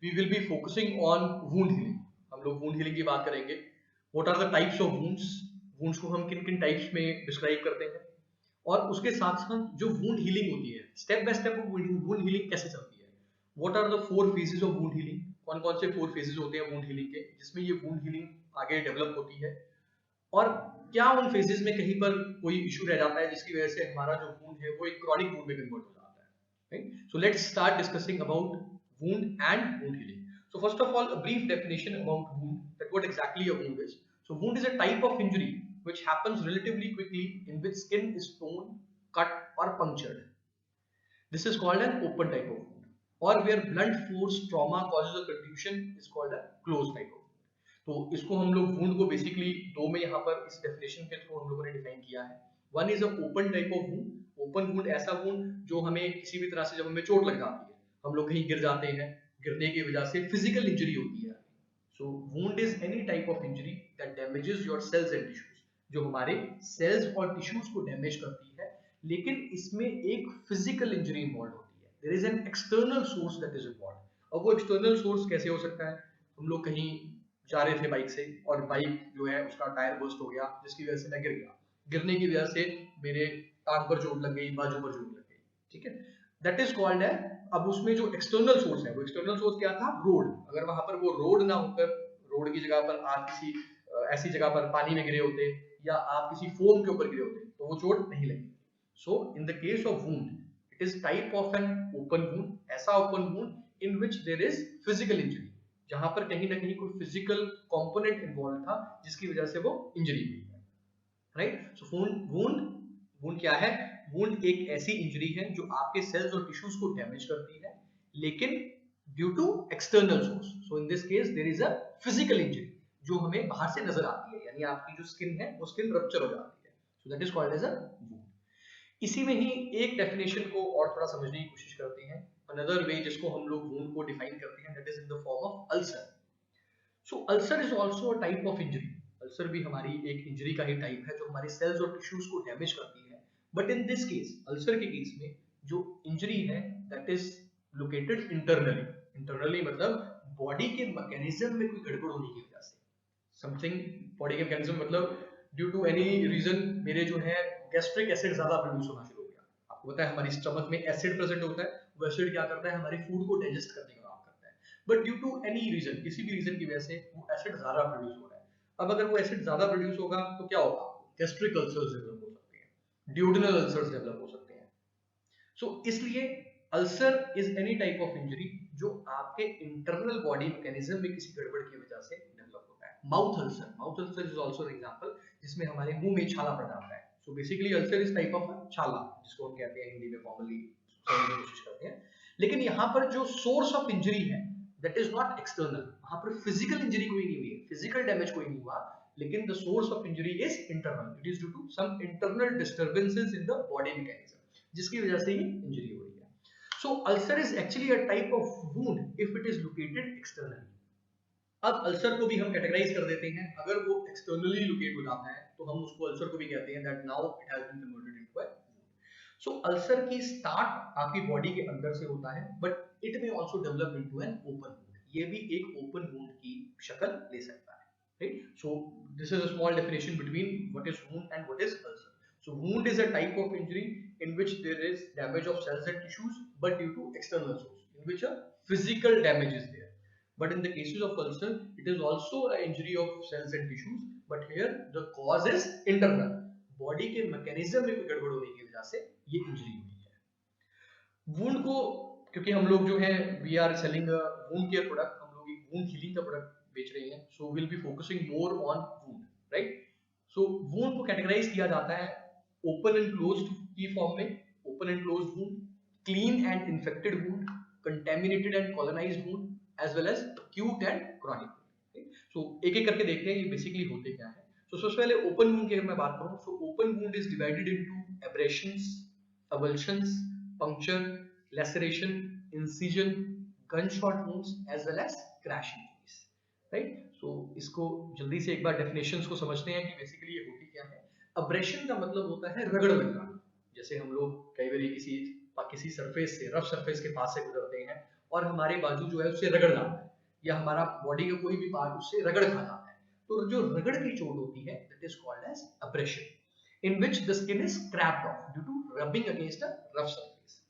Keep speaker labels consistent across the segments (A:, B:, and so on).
A: we will be focusing on wound healing. हम लोग wound healing की बात करेंगे. What are the types of wounds? wounds को हम किन किन types में describe करते हैं, और उसके साथ साथ जो wound healing होती है, step by step wound healing कैसे चलती है. What are the 4 phases of wound healing? कौन कौन से 4 phases होते हैं wound healing के, जिसमें ये wound healing आगे develop होती है, और क्या उन phases में कहीं पर कोई issue रह जाता है जिसकी वजह से हमारा जो wound है वो एक chronic wound में convert हो जाता है. Right? So let's start discussing about wound and wound healing. So first of all, a brief definition about wound, that what exactly a wound is. So wound is a type of injury which happens relatively quickly in which skin is torn, cut or punctured. This is called an open type of wound, or where blunt force trauma causes a contusion is called a closed type of wound. तो इसको हम लोग wound को basically दो में यहाँ पर इस definition के थ्रू हम लोगों ने define किया है. One is a open type of wound. Open wound ऐसा wound जो हमें किसी भी तरह से जब हमें चोट लग जाती है, हम लोग कहीं गिर जाते हैं, गिरने की वजह से physical injury होती है. So wound is any type of injury that damages your cells and tissues. जो हमारे cells और tissues को damage करती है, लेकिन इसमें एक physical injury involved होती है. There is an external source that is involved. अब वो external source कैसे हो सकता है? हम लोग कहीं जा रहे थे बाइक से और बाइक जो है उसका टायर बर्स्ट हो गया, जिसकी वजह से मैं गिर गया. गिरने की वजह से मेरे टांग पर चोट लग गई, बाजू पर चोट लग गई. ठीक है, दैट इज कॉल्ड है. अब उसमें जो एक्सटर्नल सोर्स है, वो एक्सटर्नल सोर्स क्या था? रोड. अगर वहां पर वो रोड ना होकर, रोड की जगह पर आप किसी ऐसी जगह पर पानी में गिरे होते, या आप किसी फोम के ऊपर गिरे होते, तो वो चोट नहीं लगी. So in the case of wound, it is type of an open wound. ऐसा open wound in which there is physical injury, जहां पर कहीं ना कहीं कोई फिजिकल कंपोनेंट इन्वॉल्व था जिसकी वजह से वो इंजरी हुई है. राइट. सो वुंड क्या है? वुंड एक ऐसी इंजरी है जो आपके सेल्स और टिश्यूज को डैमेज करती है, लेकिन due to external source. So in this case there is a physical injury जो हमें बाहर से नजर आती है, यानी आपकी जो स्किन है वो स्किन रप्चर हो जाती है. So that is called as a wound. इसी में ही एक डेफिनेशन को और थोड़ा समझने की कोशिश करते हैं. अनदर वे जिसको हम लोग वुंड को डिफाइन करते हैं, that is in the form of ulcer. So ulcer is also a type of injury. Ulcer भी हमारी एक इंजरी का ही टाइप है जो हमारे सेल्स और टिश्यूज को डैमेज करती है. But in this case, ulcer के केस में जो इंजरी है that is located internally. Internally मतलब बॉडी के मैकेनिज्म में कोई गड़बड़ होने की वजह से. समथिंग बॉडी के मैकेनिज्म मतलब ड्यू टू एनी रीजन मेरे जो है गैस्ट्रिक एसिड ज्यादा प्रोड्यूस होना शुरू हो गया. आपको पता है हमारी स्टमक में एसिड प्रेजेंट होता है. वो एसिड क्या करता है? हमारे फूड को डाइजेस्ट करने का काम करता है. But due to any reason, किसी भी रीजन की वजह से वो एसिड ज्यादा प्रोड्यूस हो रहा है. अब अगर वो एसिड ज्यादा प्रोड्यूस होगा तो क्या होगा? गैस्ट्रिक अल्सर्स डेवलप हो सकते हैं, ड्यूडेनल अल्सर्स डेवलप हो सकते हैं. सो इसलिए ulcer is any type of injury जो आपके इंटरनल बॉडी मैकेनिज्म में किसी गड़बड़ की वजह से डेवलप होता है. Mouth ulcer is also an example, जिसमें हमारे मुंह में छाला पड़ जाता है. So basically ulcer is type of छाला, जिसको हम कहते हैं हिंदी में फॉर्मली समझने की कोशिश करते हैं. लेकिन यहाँ पर जो सोर्स ऑफ इंजरी है दैट इज नॉट एक्सटर्नल. वहां पर फिजिकल इंजरी कोई नहीं हुई है, फिजिकल डैमेज कोई नहीं हुआ, लेकिन the source of injury is internal. It is due to some internal disturbances in the body mechanism, जिसकी वजह से ये इंजरी हो रही है. So ulcer is actually a type of wound if it is located externally. अब ulcer को भी हम कैटेगराइज कर देते हैं. अगर वो एक्सटर्नली लोकेट हो जाता है तो हम उसको अल्सर को भी कहते हैं that now it has been converted into a wound. So ulcer की स्टार्ट आपकी बॉडी के अंदर से होता है, but it may also develop into an open wound. ये भी एक ओपन वुंड की शक्ल ले सकता है. Right. So this is a small definition between what is wound and what is ulcer. So wound is a type of injury in which there is damage of cells and tissues, but due to external source, in which a physical damage is there. But in the cases of ulcer, it is also an injury of cells and tissues, but here the cause is internal. Body के mechanism में कोई गड़बड़ होने की वजह से ये injury हुई है. Wound को क्योंकि हम लोग जो है we are selling a wound care product, हम लोग एक wound healing का product बेच रहे हैं, so we'll be focusing more on wound, right? So wound को categorize किया जाता है ओपन एंड क्लोज्ड की फॉर्म में. Open and closed wound, clean and infected wound, contaminated and colonised wound, as well as acute and chronic. So एक एक करके देखते हैं ये बेसिकली होते क्या है. सो सबसे पहले ओपन वुंड की अगर मैं बात करूं, so open wound is divided into abrasions, avulsions, puncture, laceration, incision, gunshot wounds as well as crash injuries. Right. So इसको जल्दी से एक बार डेफिनेशंस को समझते हैं कि बेसिकली ये होती क्या है. अब्रेशन का मतलब होता है रगड़ लगना. जैसे हम लोग कई बार किसी सरफेस से, रफ सरफेस के पास से गुजरते हैं और हमारे बाजू जो है उससे रगड़ जाता है, या हमारा बॉडी का कोई भी पार्ट उससे रगड़ खा जाता है, तो जो रगड़ की चोट होती है that is called as abrasion in which the skin is scraped off due to rubbing against a rough surface.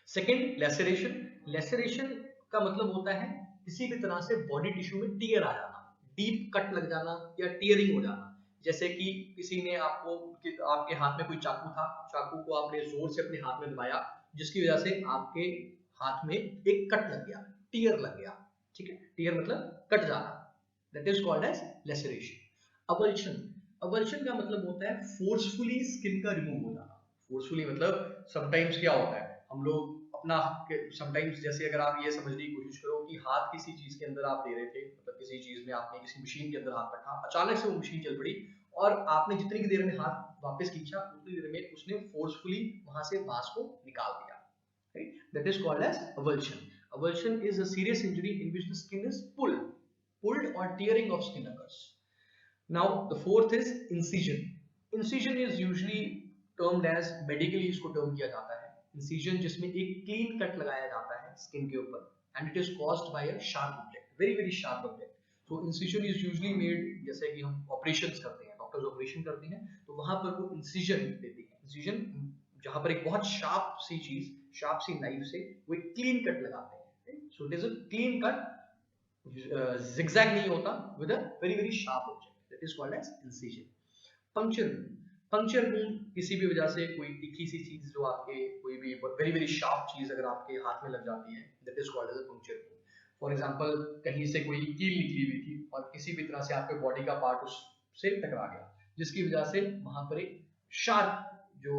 A: Second, laceration. Laceration का मतलब होता है किसी भी तरह से बॉडी टिश्यू में टीयर आ जाना, डीप कट लग जाना या टीयरिंग हो जाना। जैसे कि किसी ने आपके हाथ में कोई चाकू था, चाकू को आपने जोर से अपने हाथ में दबाया, जिसकी वजह से आपके हाथ में एक कट लग गया, टीयर लग गया, ठीक है, टीयर मतलब कट जाना, that is called as laceration. Avulsion. Avulsion का मतलब होता है फोर्सफुली स्किन का रिमूव हो जाना। फोर्सफुली मतलब समटाइम्स क्या होता है, हम लोग अपना समटाइम्स, जैसे अगर आप ये समझने की कोशिश करो कि हाथ किसी चीज के अंदर आप दे रहे थे, मतलब किसी चीज में आपने किसी मशीन के अंदर हाथ रखा, अचानक से वो मशीन चल पड़ी और आपने जितनी की देर में हाथ वापस खींचा उतनी देर में उसने फोर्सफुली वहां से मांस को निकाल दिया, right? That is called as avulsion. Avulsion is a serious injury in which the skin is pulled or tearing of skin occurs. Now the fourth is incision. Incision is usually termed as, medically इसको term किया जाता है incision, जिसमें एक clean cut लगाया जाता है skin के ऊपर, and it is caused by a sharp object, very sharp object. So incision is usually made, जैसे कि हम ऑपरेशंस करते हैं, डॉक्टर्स ऑपरेशन करते हैं तो वहां पर वो incision देते हैं, incision जहां पर एक बहुत शार्प सी चीज, शार्प सी नाइफ से वो एक क्लीन कट लगाते हैं। सो it is a clean cut, zigzag नहीं होता, with a very sharp object, that is called as incision. Puncture wound. Puncture wound किसी भी वजह से कोई तीखी सी चीज जो आपके, कोई भी वेरी शार्प चीज अगर आपके हाथ में लग जाती है, that is called as a puncture wound. For example, कहीं से कोई कील निकली हुई थी और किसी भी तरह से आपके बॉडी का पार्ट उससे टकरा गया, जिसकी वजह से वहां पर एक शार्प जो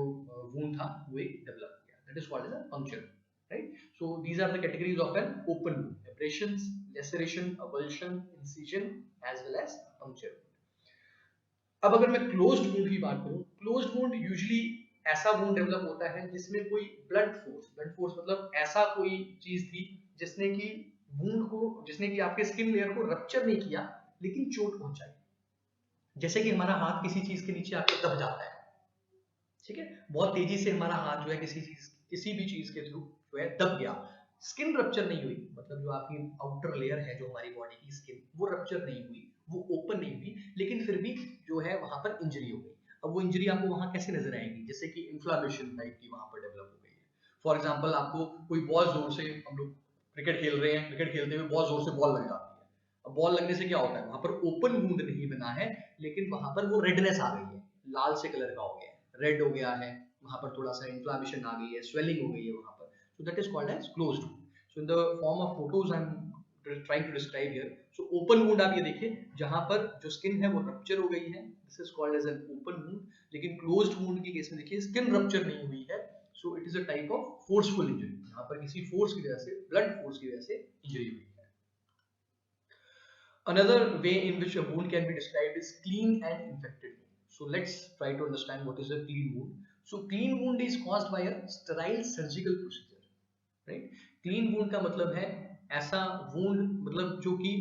A: वूंड था वो एक डेवलप हो गया, that is called as a puncture, right? So these are the categories of an open wound: abrasions, laceration, avulsion, incision, as well as puncture wound. अब अगर मैं क्लोज्ड वुंड की बात करूं, क्लोज्ड वुंड यूजुअली ऐसा wound develop होता है जिसमें कोई ब्लंट फोर्स मतलब ऐसा कोई चीज थी जिसने कि वुंड को, जिसने कि आपके स्किन लेयर को रप्चर नहीं किया लेकिन चोट पहुंचाई। जैसे कि हमारा हाथ किसी चीज के नीचे आके दब जाता है, ठीक है, बहुत तेजी से हमारा हाथ जो है किसी भी चीज के थ्रू जो है दब गया, स्किन रप्चर नहीं हुई, मतलब जो आपकी आउटर लेयर है जो हमारी बॉडी की स्किन, वो रप्चर नहीं हुई, वो ओपन नहीं हुई, लेकिन फिर भी जो है वहां पर इंजरी हो गई। अब वो इंजरी आपको वहां कैसे नजर आएगी, जैसे कि इन्फ्लामेशन टाइप की वहां पर डेवलप हो गई है। फॉर एग्जाम्पल, आपको कोई बहुत जोर से, हम लोग क्रिकेट खेल रहे हैं, क्रिकेट खेलते हुए बहुत जोर से बॉल लग जाती है, अब बॉल लगने से क्या होता है, वहां पर ओपन वुंड नहीं बना है, लेकिन वहां पर वो रेडनेस आ गई है, लाल से कलर का हो गया है, रेड हो गया है, वहां पर थोड़ा सा इन्फ्लामेशन आ गई है, स्वेलिंग हो गई है वहां पर, so that is called as closed wound. So in the form of photos I'm trying to describe here. So open wound आप ये देखिए, जहां पर जो स्किन है वो रप्चर हो गई है, this is called as an open wound. लेकिन closed wound की केस में देखिए स्किन रप्चर नहीं हुई है, so it is a type of forceful injury, यहाँ पर किसी फोर्स की वजह से, ब्लड फोर्स की वजह से इंजरी हुई है। Another way in which a wound can be described is clean and infected wound. So let's try to understand what is a clean wound. So clean wound is caused by a sterile surgical procedure, right? Clean wound का मतलब है ऐसा wound, मतलब जो कि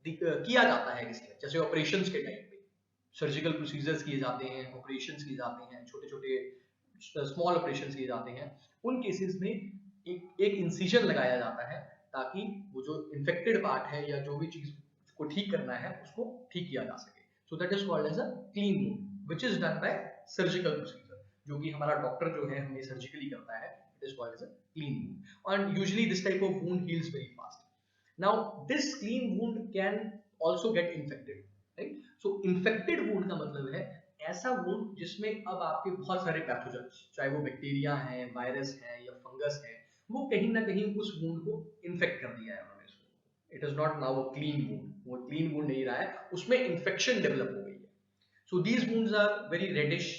A: किया जाता है किसी, जैसे ऑपरेशंस के टाइम पे सर्जिकल प्रोसीजर्स किए जाते हैं, ऑपरेशंस किए जाते हैं, छोटे छोटे स्मॉल ऑपरेशंस किए जाते हैं, उन केसेस में एक इंसिजन लगाया जाता है ताकि वो जो इन्फेक्टेड पार्ट है या जो भी चीज को ठीक करना है उसको ठीक किया जा सके। So that is called as a clean wound which is done by surgical procedure, जो कि हमारा डॉक्टर जो है हमें सर्जिकली करता है, it is called as a clean wound. And usually this type of wound heals very fast. Now this clean wound can also get infected, right? So infected wound का मतलब है ऐसा वुंड जिसमें अब आपके बहुत सारे पैथोजेंस, चाहे वो बैक्टीरिया है, वायरस है या फंगस है, वो कहीं ना कहीं उस वुंड को इन्फेक्ट कर दिया है उन्होंने। It is not now a clean wound, वो क्लीन वुंड नहीं रहा है, उसमें इन्फेक्शन डेवलप हो गई है। So these wounds are very reddish,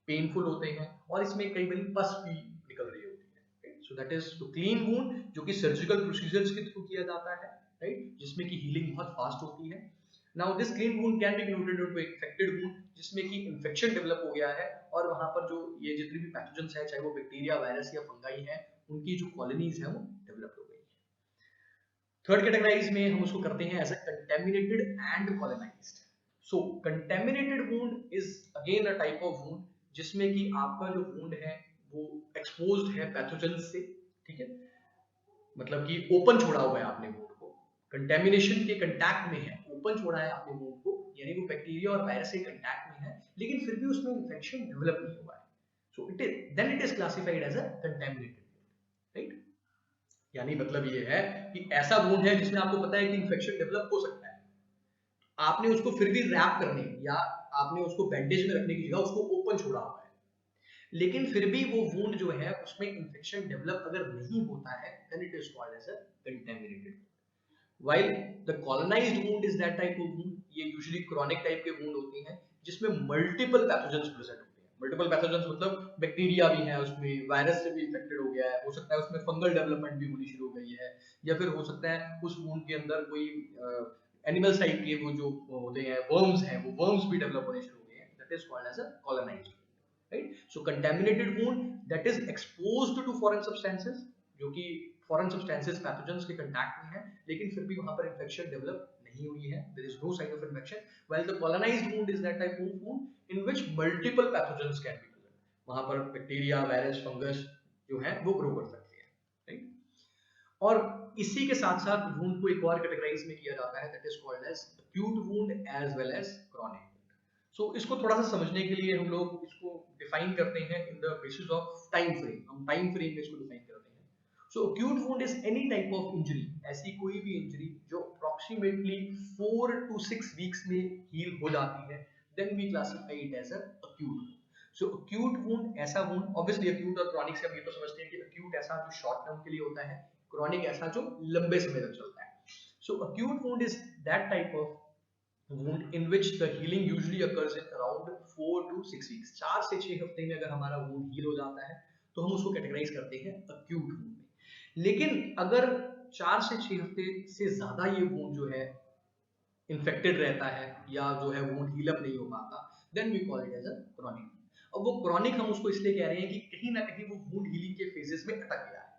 A: painful होते हैं और इसमें कई बार पस भी निकल रही होती है। So that is to clean wound, जो कि सर्जिकल प्रोसीजर्स के थ्रू किया जाता है, राइट, जिसमें कि हीलिंग बहुत फास्ट होती है। Now this clean wound can be converted into infected wound, जिसमें कि इन्फेक्शन डेवलप हो गया है और वहां पर जो ये जितने भी पैथोजेंस है, चाहे वो बैक्टीरिया, वायरस या फंगाई है, उनकी जो कॉलोनीज है वो डेवलप हो गई है। थर्ड कैटेगराइज में हम उसको करते हैं as a contaminated and colonized. So contaminated wound is again a type of wound जिसमें कि आपका जो वुंड है वो एक्सपोज्ड है पैथोजेंस से, ठीक है, मतलब कि ओपन छोड़ा हुआ है आपने वुंड को, कंटेमिनेशन के कंटैक्ट में है, ओपन छोड़ा है आपने वुंड को, यानी वो बैक्टीरिया और वायरस के कंटैक्ट में है, लेकिन फिर भी उसमें इन्फेक्शन डेवलप नहीं हुआ है, so it is then it is classified as a contaminated, right. यानी मतलब ये है कि ऐसा वुंड है जिसमें आपको पता है कि इन्फेक्शन डेवलप हो सकता है, आपने उसको फिर भी रैप करने या आपने उसको बैंडेज में रखने की जगह उसको ओपन छोड़ा हुआ है, लेकिन फिर भी वो वुंड जो है उसमें इन्फेक्शन डेवलप अगर नहीं होता है, then it is called as a contaminated. While the colonized wound is that type of wound, ये usually chronic type के wound होते हैं जिसमें multiple pathogens present होते हैं। Multiple pathogens मतलब बैक्टीरिया भी है उसमें, वायरस से भी इन्फेक्टेड हो गया है, हो सकता है उसमें फंगल डेवलपमेंट भी होनी शुरू हो गई है, या फिर हो सकता है उस wound के अंदर कोई एनिमल्स टाइप के वो जो होते हैं वर्म्स हैं, वो वर्म्स भी डेवलप होने शुरू हो गए हैं, that is called as a colonized, right? So contaminated wound that is exposed to foreign substances, जो कि फॉरेन सब्सटेंसेस पैथोजेंस के कांटेक्ट में है, लेकिन फिर भी वहां पर इंफेक्शन डेवलप नहीं हुई है, there is no sign of infection, while the colonized wound is that type of wound in which multiple pathogens can be present, वहां पर बैक्टीरिया, वायरस, फंगस जो है वो ग्रो कर सकते हैं, राइट। और इसी के साथ साथ वुंड को एक और कैटेगराइज में किया जाता है, that is called as acute wound as well as chronic wound. So इसको थोड़ा सा समझने के लिए हम लोग इसको डिफाइन करते हैं in the basis of time frame, हम टाइम फ्रेम में इसको डिफाइन करते हैं। So acute wound is any type of injury, ऐसी कोई भी इंजरी जो अप्रोक्सीमेटली 4 to 6 वीक्स में हील हो जाती है, then we classify it as a acute. So acute wound ऐसा वुंड, ऑब्वियसली एक्यूट और क्रॉनिक से हम ये तो समझते हैं कि एक्यूट ऐसा जो शॉर्ट टर्म के लिए होता है, क्रॉनिक ऐसा जो लंबे समय तक चलता है। सो acute wound is that type of wound in which the healing usually occurs in around 4 to 6 weeks, 4 से 6 हफ्ते में अगर हमारा wound heal हो जाता है तो हम उसको कैटेगराइज करते हैं acute wound में। लेकिन अगर 4 से 6 हफ्ते से ज्यादा ये wound जो है इन्फेक्टेड रहता है या जो है wound heal up नहीं हो पाता, then we call it as a chronic wound। अब वो chronic हम उसको इसलिए कह रहे हैं कि कहीं ना कहीं वो wound healing के phases में अटक गया है,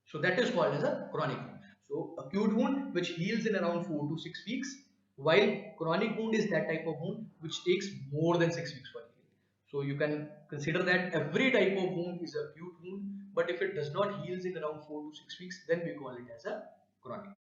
A: so that is called as a chronic wound. So acute wound which heals in around 4 to 6 weeks, while chronic wound is that type of wound which takes more than 6 weeks for healing. So you can consider that every type of wound is a acute wound, but if it does not heals in around 4 to 6 weeks, then we call it as a chronic.